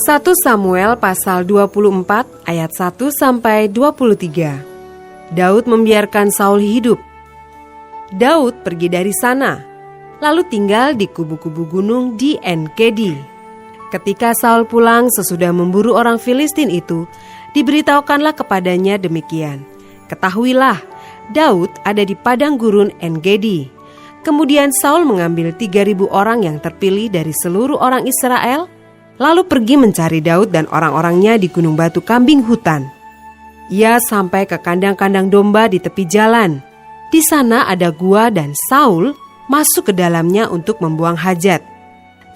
1 Samuel pasal 24 ayat 1-23. Daud membiarkan Saul hidup. Daud pergi dari sana, lalu tinggal di kubu-kubu gunung di En-Gedi. Ketika Saul pulang sesudah memburu orang Filistin itu, diberitahukanlah kepadanya demikian. Ketahuilah, Daud ada di padang gurun En-Gedi. Kemudian Saul mengambil 3.000 orang yang terpilih dari seluruh orang Israel, lalu pergi mencari Daud dan orang-orangnya di gunung batu kambing hutan. Ia sampai ke kandang-kandang domba di tepi jalan. Di sana ada gua dan Saul masuk ke dalamnya untuk membuang hajat.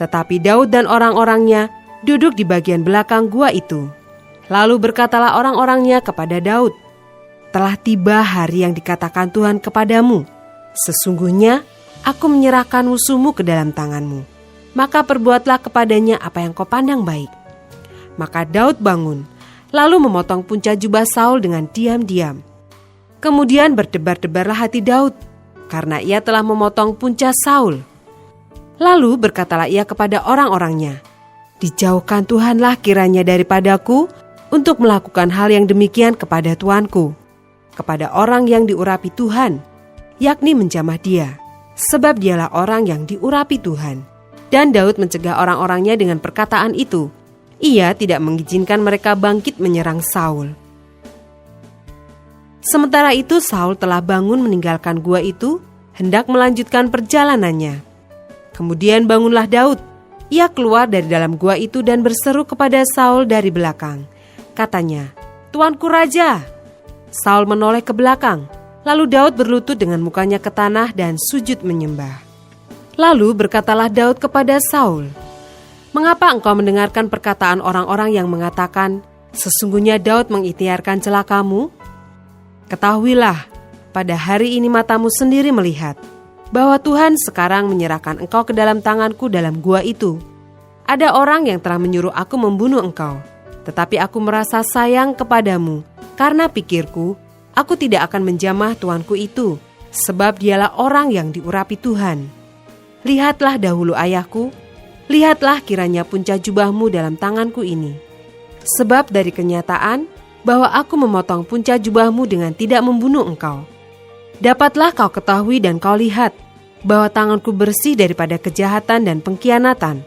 Tetapi Daud dan orang-orangnya duduk di bagian belakang gua itu. Lalu berkatalah orang-orangnya kepada Daud, "Telah tiba hari yang dikatakan Tuhan kepadamu. Sesungguhnya aku menyerahkan musuhmu ke dalam tanganmu. Maka perbuatlah kepadanya apa yang kau pandang baik." Maka Daud bangun, lalu memotong punca jubah Saul dengan diam-diam. Kemudian berdebar-debarlah hati Daud, karena ia telah memotong punca Saul. Lalu berkatalah ia kepada orang-orangnya, "Dijauhkan Tuhanlah kiranya daripadaku untuk melakukan hal yang demikian kepada tuanku, kepada orang yang diurapi Tuhan, yakni menjamah dia, sebab dialah orang yang diurapi Tuhan." Dan Daud mencegah orang-orangnya dengan perkataan itu. Ia tidak mengizinkan mereka bangkit menyerang Saul. Sementara itu Saul telah bangun meninggalkan gua itu, hendak melanjutkan perjalanannya. Kemudian bangunlah Daud. Ia keluar dari dalam gua itu dan berseru kepada Saul dari belakang. Katanya, "Tuanku Raja." Saul menoleh ke belakang. Lalu Daud berlutut dengan mukanya ke tanah dan sujud menyembah. Lalu berkatalah Daud kepada Saul, "Mengapa engkau mendengarkan perkataan orang-orang yang mengatakan, sesungguhnya Daud mengikhtiarkan celakamu? Ketahuilah, pada hari ini matamu sendiri melihat bahwa Tuhan sekarang menyerahkan engkau ke dalam tanganku dalam gua itu. Ada orang yang telah menyuruh aku membunuh engkau, tetapi aku merasa sayang kepadamu, karena pikirku, aku tidak akan menjamah tuanku itu, sebab dialah orang yang diurapi Tuhan. Lihatlah dahulu ayahku, lihatlah kiranya punca jubahmu dalam tanganku ini. Sebab dari kenyataan bahwa aku memotong punca jubahmu dengan tidak membunuh engkau, dapatlah kau ketahui dan kau lihat bahwa tanganku bersih daripada kejahatan dan pengkhianatan,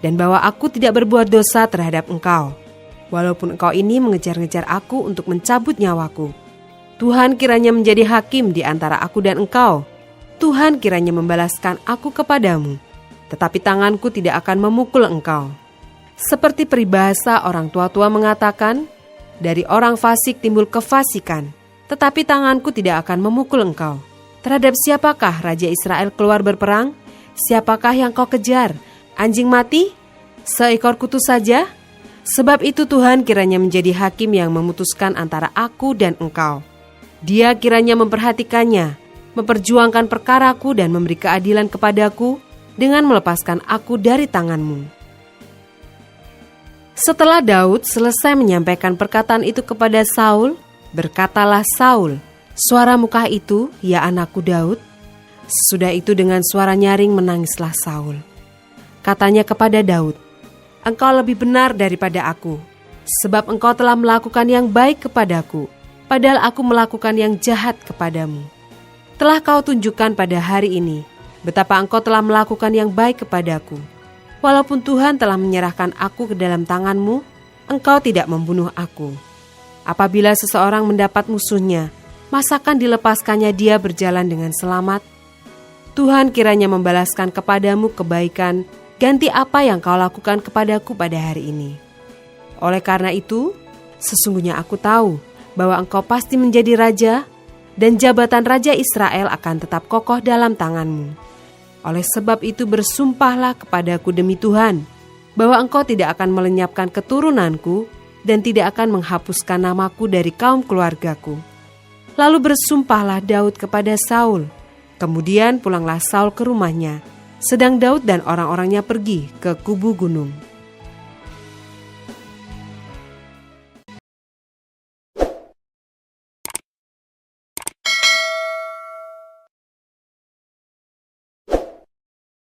dan bahwa aku tidak berbuat dosa terhadap engkau, walaupun engkau ini mengejar-ngejar aku untuk mencabut nyawaku. Tuhan kiranya menjadi hakim di antara aku dan engkau. Tuhan kiranya membalaskan aku kepadamu, tetapi tanganku tidak akan memukul engkau. Seperti peribahasa orang tua-tua mengatakan, dari orang fasik timbul kefasikan, tetapi tanganku tidak akan memukul engkau. Terhadap siapakah Raja Israel keluar berperang? Siapakah yang kau kejar? Anjing mati? Seekor kutu saja? Sebab itu Tuhan kiranya menjadi hakim yang memutuskan antara aku dan engkau. Dia kiranya memperhatikannya, memperjuangkan perkaraku dan memberi keadilan kepadaku dengan melepaskan aku dari tanganmu. Setelah Daud selesai menyampaikan perkataan itu kepada Saul, berkatalah Saul, "Suara mukah itu, ya anakku Daud." Sesudah itu dengan suara nyaring menangislah Saul. Katanya kepada Daud, "Engkau lebih benar daripada aku, sebab engkau telah melakukan yang baik kepadaku, padahal aku melakukan yang jahat kepadamu. Telah kau tunjukkan pada hari ini betapa engkau telah melakukan yang baik kepadaku. Walaupun Tuhan telah menyerahkan aku ke dalam tanganmu, engkau tidak membunuh aku. Apabila seseorang mendapat musuhnya, masakan dilepaskannya dia berjalan dengan selamat? Tuhan kiranya membalaskan kepadamu kebaikan ganti apa yang kau lakukan kepadaku pada hari ini. Oleh karena itu, sesungguhnya aku tahu bahwa engkau pasti menjadi raja, dan jabatan Raja Israel akan tetap kokoh dalam tanganmu. Oleh sebab itu bersumpahlah kepadaku demi Tuhan, bahwa engkau tidak akan melenyapkan keturunanku dan tidak akan menghapuskan namaku dari kaum keluargaku." Lalu bersumpahlah Daud kepada Saul. Kemudian pulanglah Saul ke rumahnya, sedang Daud dan orang-orangnya pergi ke kubu gunung.